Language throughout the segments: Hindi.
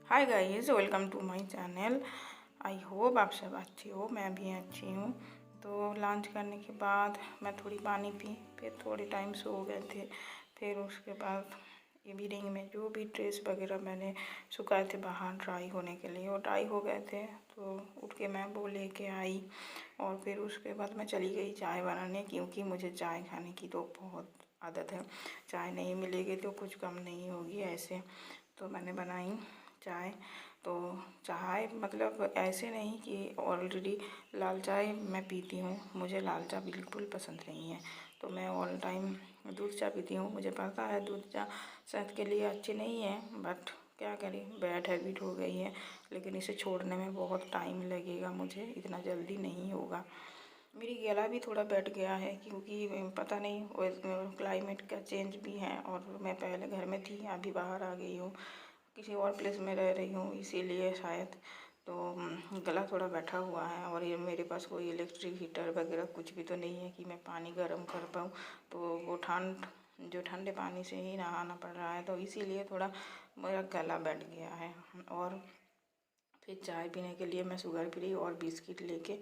Hi guys, welcome to my channel. I hope आप सब अच्छे हो, मैं भी अच्छी हूँ। तो लंच करने के बाद मैं थोड़ी पानी पी, फिर थोड़ी टाइम सो गए थे। फिर उसके बाद इवनिंग में जो भी ड्रेस वगैरह मैंने सुखाए थे बाहर ड्राई होने के लिए, वो ड्राई हो गए थे। तो उठ के मैं वो लेके आई और फिर उसके बाद मैं चली गई चाय बनाने, क्योंकि मुझे चाय खाने की तो बहुत आदत है। चाय नहीं मिलेगी तो कुछ कम नहीं होगी ऐसे। तो मैंने बनाई चाय। तो चाय मतलब ऐसे नहीं कि ऑलरेडी लाल चाय मैं पीती हूँ, मुझे लाल चाय बिल्कुल पसंद नहीं है। तो मैं ऑल टाइम दूध चाय पीती हूँ। मुझे पता है दूध चाय सेहत के लिए अच्छी नहीं है, बट क्या करें, बैड हैबिट हो गई है। लेकिन इसे छोड़ने में बहुत टाइम लगेगा, मुझे इतना जल्दी नहीं होगा। मेरी गला भी थोड़ा बैठ गया है, क्योंकि पता नहीं क्लाइमेट का चेंज भी है। और मैं पहले घर में थी, अभी बाहर आ गई हूँ, किसी और प्लेस में रह रही हूँ, इसीलिए शायद तो गला थोड़ा बैठा हुआ है। और ये मेरे पास कोई इलेक्ट्रिक हीटर वगैरह कुछ भी तो नहीं है कि मैं पानी गर्म कर पाऊँ। तो वो ठंडे पानी से ही नहाना पड़ रहा है, तो इसीलिए थोड़ा मेरा गला बैठ गया है। और फिर चाय पीने के लिए मैं शुगर फ्री और बिस्किट लेके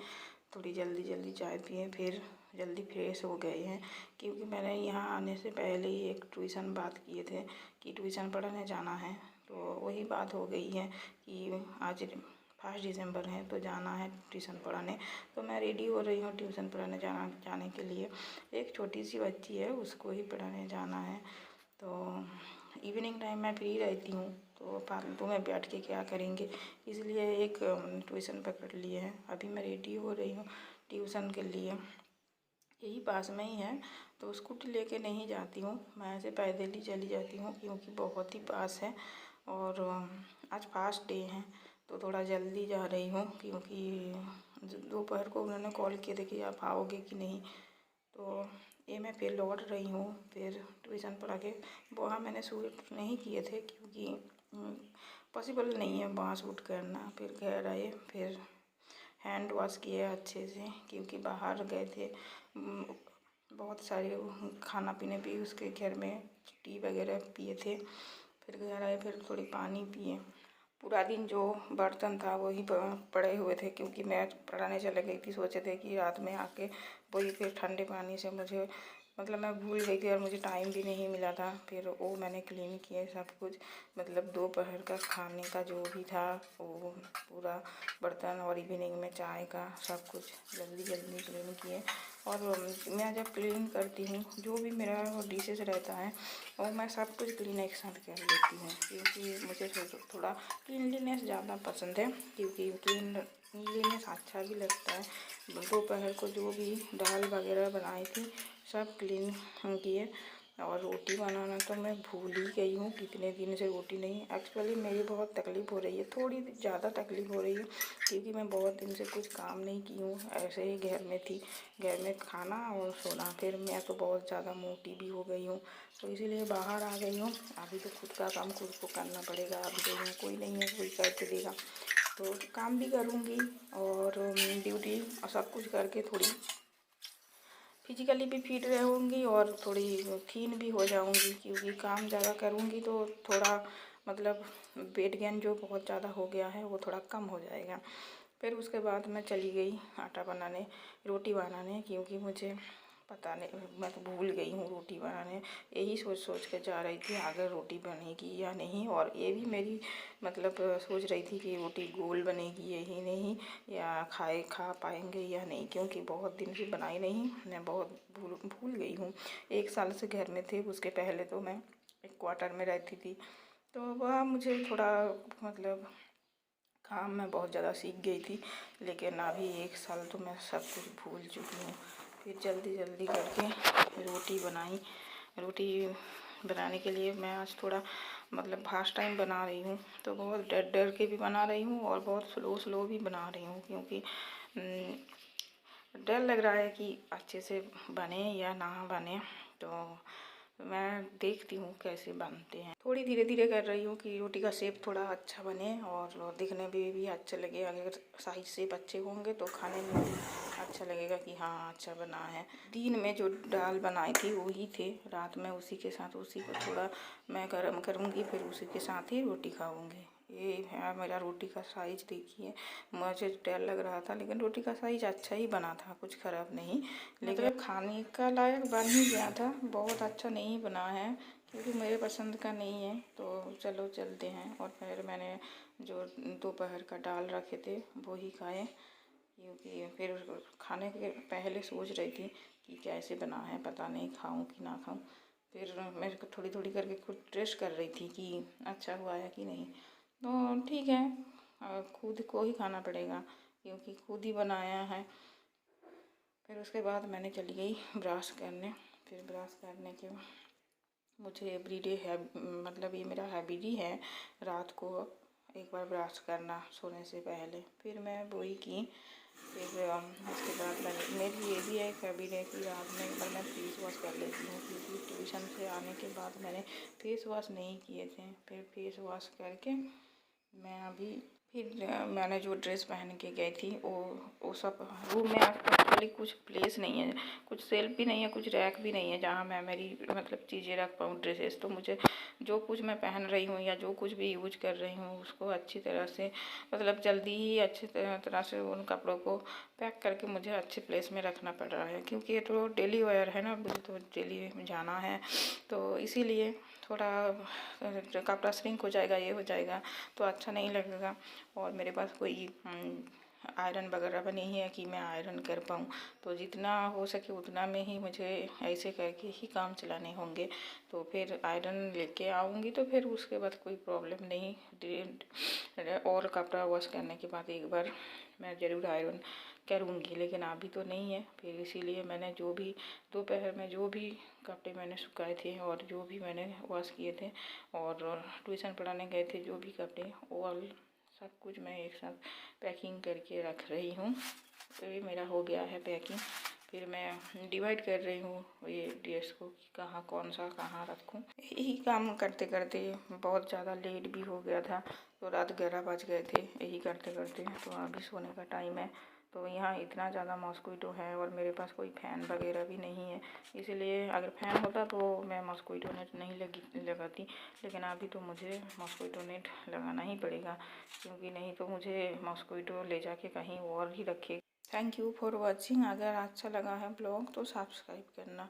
थोड़ी जल्दी जल्दी चाय पिए, फिर जल्दी फ्रेश हो गए हैं। क्योंकि मैंने यहाँ आने से पहले ही एक ट्यूशन बात किए थे कि ट्यूशन पढ़ाने जाना है। तो वही बात हो गई है कि आज 1 दिसंबर है तो जाना है ट्यूशन पढ़ाने। तो मैं रेडी हो रही हूँ ट्यूशन पढ़ाने जाने के लिए। एक छोटी सी बच्ची है, उसको ही पढ़ाने जाना है। तो इवनिंग टाइम मैं फ्री रहती हूँ, तो फालतू में बैठ के क्या करेंगे, इसलिए एक ट्यूशन पकड़ लिए हैं। अभी मैं रेडी हो रही हूँ ट्यूशन के लिए, यही पास में ही है। तो स्कूटी लेके नहीं जाती हूँ, मैं ऐसे पैदल ही चली जाती हूँ, क्योंकि बहुत ही पास है। और आज फास्ट डे है तो थोड़ा जल्दी जा रही हूँ, क्योंकि दोपहर को उन्होंने कॉल किए थे कि आप आओगे कि नहीं। तो ये मैं फिर लौट रही हूँ, फिर ट्यूशन पढ़ा के वहाँ मैंने शूट नहीं किए थे, क्योंकि पॉसिबल नहीं है वहाँ शूट करना। फिर घर आए, फिर हैंड वॉश किए अच्छे से, क्योंकि बाहर गए थे। बहुत सारे खाना पीने भी उसके घर में टी वगैरह पिए थे। फिर घर आए, फिर थोड़ी पानी पिए। पूरा दिन जो बर्तन था वही पड़े हुए थे, क्योंकि मैं पढ़ाने चले गई थी। सोचे थे कि रात में आके वही फिर ठंडे पानी से मुझे मतलब मैं भूल गई थी और मुझे टाइम भी नहीं मिला था। फिर वो मैंने क्लीन किया सब कुछ, मतलब दोपहर का खाने का जो भी था वो पूरा बर्तन, और इवनिंग में चाय का सब कुछ जल्दी जल्दी क्लीन किए। और मैं जब क्लीन करती हूँ, जो भी मेरा डिशेस रहता है और मैं सब कुछ क्लीन एक साथ कर लेती हूँ, क्योंकि मुझे थोड़ा क्लीनलीनेस ज़्यादा पसंद है। क्योंकि क्लीनलीनेस अच्छा भी लगता है। दोपहर को जो भी दाल वगैरह बनाई थी सब क्लीन किए। और रोटी बनाना तो मैं भूल ही गई हूँ, कितने दिन से रोटी नहीं। एक्चुअली मेरी बहुत तकलीफ़ हो रही है, थोड़ी ज़्यादा तकलीफ़ हो रही है, क्योंकि मैं बहुत दिन से कुछ काम नहीं की हूँ, ऐसे ही घर में थी। घर में खाना और सोना, फिर मैं तो बहुत ज़्यादा मोटी भी हो गई हूँ, तो इसीलिए बाहर आ गई हूँ। अभी तो खुद का काम खुद को करना पड़ेगा, अभी तो यहाँ कोई नहीं है कोई करके देगा। तो काम भी करूँगी और ड्यूटी और सब कुछ करके थोड़ी फिजिकली भी फिट रहूँगी और थोड़ी थीन भी हो जाऊँगी, क्योंकि काम ज़्यादा करूँगी तो थोड़ा मतलब वेट गेन जो बहुत ज़्यादा हो गया है वो थोड़ा कम हो जाएगा। फिर उसके बाद मैं चली गई आटा बनाने, रोटी बनाने, क्योंकि मुझे पता नहीं, मैं तो भूल गई हूँ रोटी बनाने। यही सोच सोच के जा रही थी अगर रोटी बनेगी या नहीं। और ये भी मेरी मतलब सोच रही थी कि रोटी गोल बनेगी यही नहीं, या खा पाएंगे या नहीं, क्योंकि बहुत दिन से बनाई नहीं, मैं बहुत भूल गई हूँ। 1 साल से घर में थे, उसके पहले तो मैं एक क्वार्टर में रहती थी। तो वह मुझे थोड़ा मतलब काम मैं बहुत ज़्यादा सीख गई थी, लेकिन अभी 1 साल तो मैं सब कुछ भूल चुकी हूँ। फिर जल्दी जल्दी करके रोटी बनाई। रोटी बनाने के लिए मैं आज थोड़ा मतलब फास्ट टाइम बना रही हूँ, तो बहुत डर डर के भी बना रही हूँ और बहुत स्लो स्लो भी बना रही हूँ, क्योंकि डर लग रहा है कि अच्छे से बने या ना बने। तो मैं देखती हूँ कैसे बनते हैं, थोड़ी धीरे धीरे कर रही हूँ कि रोटी का शेप थोड़ा अच्छा बने और दिखने में भी अच्छा लगे। अगर साइज शेप अच्छे होंगे तो खाने में भी अच्छा लगेगा कि हाँ अच्छा बना है। दिन में जो दाल बनाई थी वही थे, रात में उसी के साथ उसी को थोड़ा मैं गर्म करूँगी, फिर उसी के साथ ही रोटी खाऊँगी। ये है मेरा रोटी का साइज़ देखिए। मुझे डर लग रहा था लेकिन रोटी का साइज़ अच्छा ही बना था, कुछ ख़राब नहीं। लेकिन खाने का लायक बन ही गया था। बहुत अच्छा नहीं बना है क्योंकि मेरे पसंद का नहीं है। तो चलो चलते हैं। और फिर मैंने जो दोपहर का दाल रखे थे वो ही खाए, क्योंकि फिर खाने के पहले सोच रही थी कि कैसे बना है, पता नहीं खाऊं कि ना खाऊं। फिर मेरे को थोड़ी थोड़ी करके खुद टेस्ट कर रही थी कि अच्छा हुआ है कि नहीं। तो ठीक है, खुद को ही खाना पड़ेगा क्योंकि खुद ही बनाया है। फिर उसके बाद मैंने चली गई ब्रश करने। फिर ब्रश करने के मुझे एवरीडे है, मतलब ये मेरा हैबिट ही है रात को एक बार ब्रश करना सोने से पहले। फिर मैं वही की। फिर उसके बाद मेरी ये भी एक हैबिट है कि रात में एक बार मैं फेस वॉश कर लेती हूँ, क्योंकि ट्यूशन से आने के बाद मैंने फेस वॉश नहीं किए थे। फिर फेस वॉश करके मैं अभी फिर मैंने जो ड्रेस पहन के गई थी वो सब रूम में एक्चुअली कुछ प्लेस नहीं है, कुछ सेल्फ भी नहीं है, कुछ रैक भी नहीं है जहाँ मैं मेरी मतलब चीज़ें रख पाऊँ ड्रेसेस। तो मुझे जो कुछ मैं पहन रही हूँ या जो कुछ भी यूज कर रही हूँ उसको अच्छी तरह से, मतलब जल्दी ही अच्छी तरह से उन कपड़ों को पैक करके मुझे अच्छे प्लेस में रखना पड़ रहा है, क्योंकि ये तो डेली वेयर है ना, मुझे तो डेली जाना है। तो इसीलिए थोड़ा कपड़ा श्रिंक हो जाएगा, ये हो जाएगा तो अच्छा नहीं लगेगा। और मेरे पास कोई आयरन वगैरह भी नहीं है कि मैं आयरन कर पाऊँ। तो जितना हो सके उतना में ही मुझे ऐसे करके ही काम चलाने होंगे। तो फिर आयरन लेके आऊँगी तो फिर उसके बाद कोई प्रॉब्लम नहीं। और कपड़ा वॉश करने के बाद एक बार मैं ज़रूर आयरन करूँगी, लेकिन अभी तो नहीं है। फिर इसीलिए मैंने जो भी दोपहर में जो भी कपड़े मैंने सुखाए थे और जो भी मैंने वॉश किए थे और ट्यूशन पढ़ाने गए थे जो भी कपड़े, ऑल सब कुछ मैं एक साथ पैकिंग करके रख रही हूँ। तो ये मेरा हो गया है पैकिंग। फिर मैं डिवाइड कर रही हूँ ये ड्रेस को कि कहाँ कौन सा कहाँ रखूँ। यही काम करते करते बहुत ज़्यादा लेट भी हो गया था, तो रात 11 बज गए थे यही करते करते। तो अभी सोने का टाइम है। तो यहाँ इतना ज़्यादा मॉस्क्वीटो है और मेरे पास कोई फ़ैन वगैरह भी नहीं है, इसलिए अगर फ़ैन होता तो मैं मॉस्क्वीटो नेट नहीं लगाती। लेकिन अभी तो मुझे मॉस्क्वीटो नेट लगाना ही पड़ेगा, क्योंकि नहीं तो मुझे मॉस्क्वीटो ले जाके कहीं और ही रखे। Thank you for watching. अगर अच्छा लगा है ब्लॉग तो सब्सक्राइब करना।